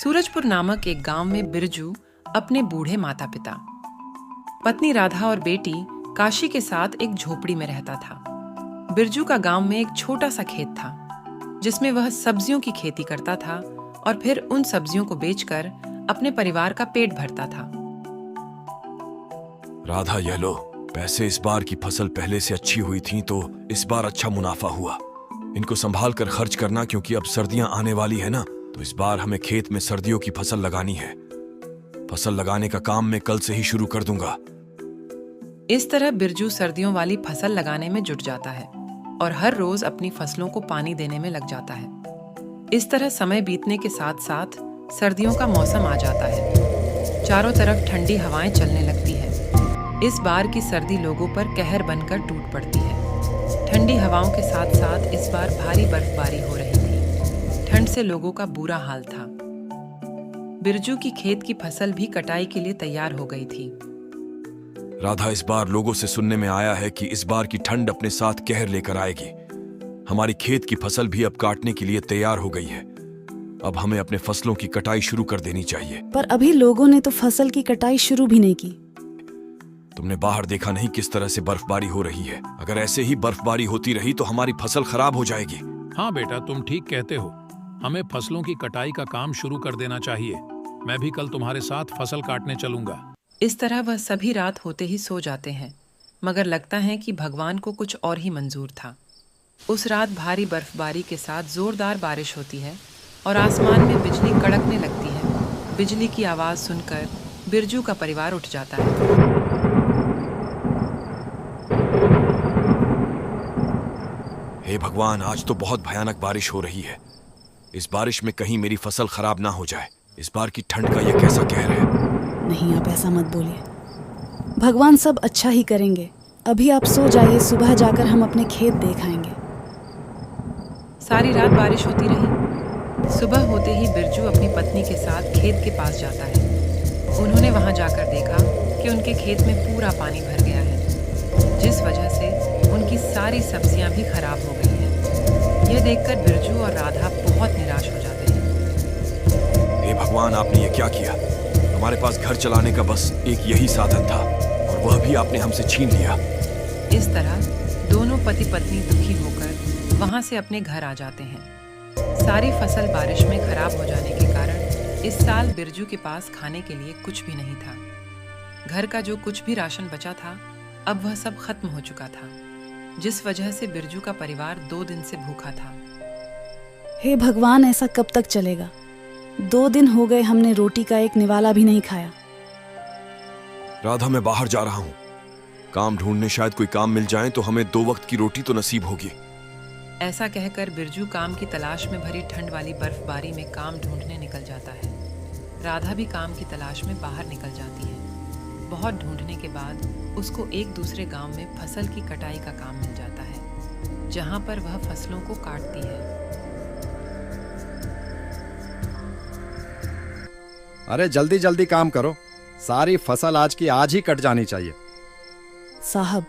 सूरजपुर नामक एक गांव में बिरजू अपने बूढ़े माता पिता, पत्नी राधा और बेटी काशी के साथ एक झोपड़ी में रहता था। बिरजू का गांव में एक छोटा सा खेत था जिसमें वह सब्जियों की खेती करता था और फिर उन सब्जियों को बेचकर अपने परिवार का पेट भरता था। राधा, ये लो पैसे। इस बार की फसल पहले से अच्छी हुई थी तो इस बार अच्छा मुनाफा हुआ। इनको संभाल कर खर्च करना, क्योंकि अब सर्दियां आने वाली है ना, तो इस बार हमें खेत में सर्दियों की फसल लगानी है। फसल लगाने का काम मैं कल से ही शुरू कर दूंगा। इस तरह बिरजू सर्दियों वाली फसल लगाने में जुट जाता है और हर रोज अपनी फसलों को पानी देने में लग जाता है। इस तरह समय बीतने के साथ साथ सर्दियों का मौसम आ जाता है। चारों तरफ ठंडी हवाएं चलने लगती है। इस बार की सर्दी लोगों पर कहर बनकर टूट पड़ती है। ठंडी हवाओं के साथ साथ इस बार भारी बर्फबारी हो रही थी। ठंड से लोगों का बुरा हाल था। बिरजू की खेत की फसल भी कटाई के लिए तैयार हो गई थी। राधा, इस बार लोगों से सुनने में आया है कि इस बार की ठंड अपने साथ कहर लेकर आएगी। हमारी खेत की फसल भी अब काटने के लिए तैयार हो गई है। अब हमें अपने फसलों की कटाई शुरू कर देनी चाहिए। पर अभी लोगों ने तो फसल की कटाई शुरू भी नहीं की। तुमने बाहर देखा नहीं किस तरह से बर्फबारी हो रही है? अगर ऐसे ही बर्फबारी होती रही तो हमारी फसल खराब हो जाएगी। हाँ बेटा, तुम ठीक कहते हो। हमें फसलों की कटाई का काम शुरू कर देना चाहिए। मैं भी कल तुम्हारे साथ फसल काटने चलूंगा। इस तरह वह सभी रात होते ही सो जाते हैं, मगर लगता है कि भगवान को कुछ और ही मंजूर था। उस रात भारी बर्फबारी के साथ जोरदार बारिश होती है और आसमान में बिजली कड़कने लगती है। बिजली की आवाज सुनकर बिरजू का परिवार उठ जाता है। हे भगवान, आज तो बहुत भयानक बारिश हो रही है। इस बारिश में कहीं मेरी फसल खराब ना हो जाए। इस बार की ठंड का यह कैसा कहर है। नहीं, आप ऐसा मत बोलिए। भगवान सब अच्छा ही करेंगे। अभी आप सो जाइए, सुबह जाकर हम अपने खेत देख आएंगे। सारी रात बारिश होती रही। सुबह होते ही बिरजू अपनी पत्नी के साथ खेत के पास जाता है। उन्होंने वहां जाकर देखा कि उनके खेत में पूरा पानी भर गया है, जिस वजह से उनकी सारी सब्जियां भी खराब हो गई हैं। यह देखकर बिरजू और राधा बहुत निराश हो जाते हैं। हे भगवान, आपने ये क्या किया? हमारे पास घर चलाने का बस एक यही साधन था और वह भी आपने हमसे छीन लिया। इस तरह दोनों पति पत्नी दुखी होकर वहां से अपने घर आ जाते हैं। सारी फसल बारिश में खराब हो जाने के कारण इस साल बिरजू के पास खाने के लिए कुछ भी नहीं था। घर का जो कुछ भी राशन बचा था, अब वह सब खत्म हो चुका था, जिस वजह से बिरजू का परिवार 2 दिन से भूखा था। हे भगवान, ऐसा कब तक चलेगा? 2 दिन हो गए हमने रोटी का एक निवाला भी नहीं खाया। राधा, मैं बाहर जा रहा हूँ काम ढूंढने। शायद कोई काम मिल जाए तो हमें 2 वक्त की रोटी तो नसीब होगी। ऐसा कहकर बिरजू काम की तलाश में भरी ठंड वाली बर्फबारी में काम ढूंढने निकल जाता है। राधा भी काम की तलाश में बाहर निकल जाती है। बहुत ढूंढने के बाद उसको एक दूसरे गांव में फसल की कटाई का काम मिल जाता है, जहां पर वह फसलों को काटती है। अरे जल्दी जल्दी काम करो, सारी फसल आज की आज ही कट जानी चाहिए। साहब,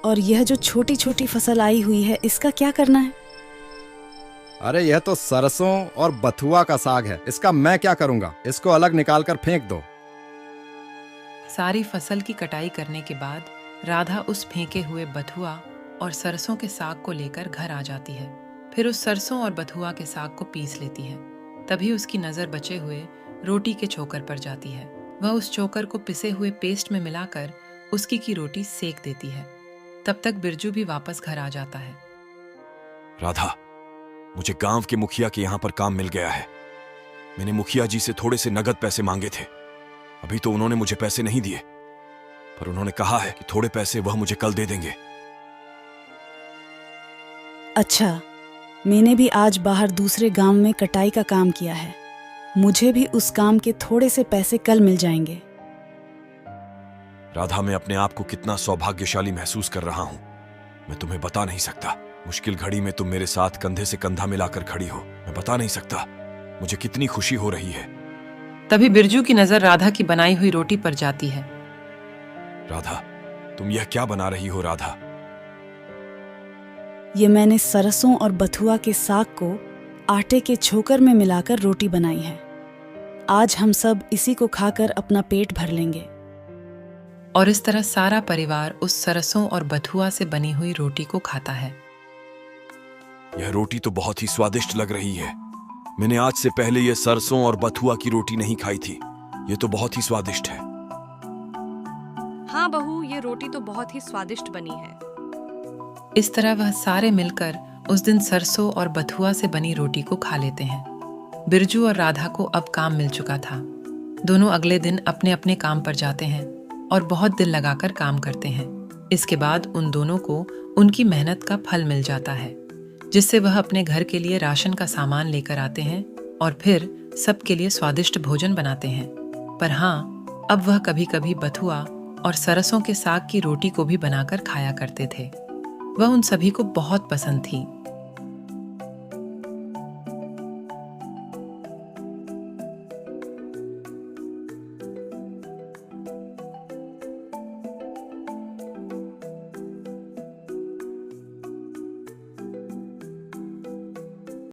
और यह जो छोटी छोटी फसल आई हुई है, इसका क्या करना है? अरे यह तो सरसों और बथुआ का साग है, इसका मैं क्या करूंगा? इसको अलग निकाल कर फेंक दो। सारी फसल की कटाई करने के बाद राधा उस फेंके हुए बथुआ और सरसों के साग को लेकर घर आ जाती है। फिर उस सरसों और बथुआ के साग को पीस लेती है। तभी उसकी नजर बचे हुए रोटी के चोकर पर जाती है। वह उस चोकर को पिसे हुए पेस्ट में मिलाकर उसकी की रोटी सेक देती है। तब तक बिरजू भी वापस घर आ जाता है। राधा, मुझे गांव के मुखिया के यहाँ पर काम मिल गया है। मैंने मुखिया जी से थोड़े से नगद पैसे मांगे थे। अभी तो उन्होंने मुझे पैसे नहीं दिए, पर उन्होंने कहा है कि थोड़े पैसे वह मुझे कल दे देंगे। अच्छा, मैंने भी आज बाहर दूसरे गांव में कटाई का काम किया है। मुझे भी उस काम के थोड़े से पैसे कल मिल जाएंगे। राधा, मैं अपने आप को कितना सौभाग्यशाली महसूस कर रहा हूं, मैं तुम्हें बता नहीं सकता। मुश्किल घड़ी में तुम मेरे साथ कंधे से कंधा मिलाकर खड़ी हो। मैं बता नहीं सकता मुझे कितनी खुशी हो रही है। तभी बिरजू की नजर राधा की बनाई हुई रोटी पर जाती है। राधा, तुम यह क्या बना रही हो? राधा, ये मैंने सरसों और बथुआ के साग को आटे के छोकर में मिलाकर रोटी बनाई है। आज हम सब इसी को खाकर अपना पेट भर लेंगे। और इस तरह सारा परिवार उस सरसों और बथुआ से बनी हुई रोटी को खाता है। यह रोटी तो बहुत ही स्वादिष्ट लग रही है। मैंने आज से पहले यह सरसों और बथुआ की रोटी नहीं खाई थी। ये तो बहुत ही स्वादिष्ट है। हाँ बहू, ये रोटी तो बहुत ही स्वादिष्ट बनी है। इस तरह वह सारे मिलकर उस दिन सरसों और बथुआ से बनी रोटी को खा लेते हैं। बिरजू और राधा को अब काम मिल चुका था। दोनों अगले दिन अपने अपने काम पर जाते हैं और बहुत दिल लगाकर काम करते हैं। इसके बाद उन दोनों को उनकी मेहनत का फल मिल जाता है, जिससे वह अपने घर के लिए राशन का सामान लेकर आते हैं और फिर सबके लिए स्वादिष्ट भोजन बनाते हैं। पर हाँ, अब वह कभी कभी बथुआ और सरसों के साग की रोटी को भी बनाकर खाया करते थे। वह उन सभी को बहुत पसंद थी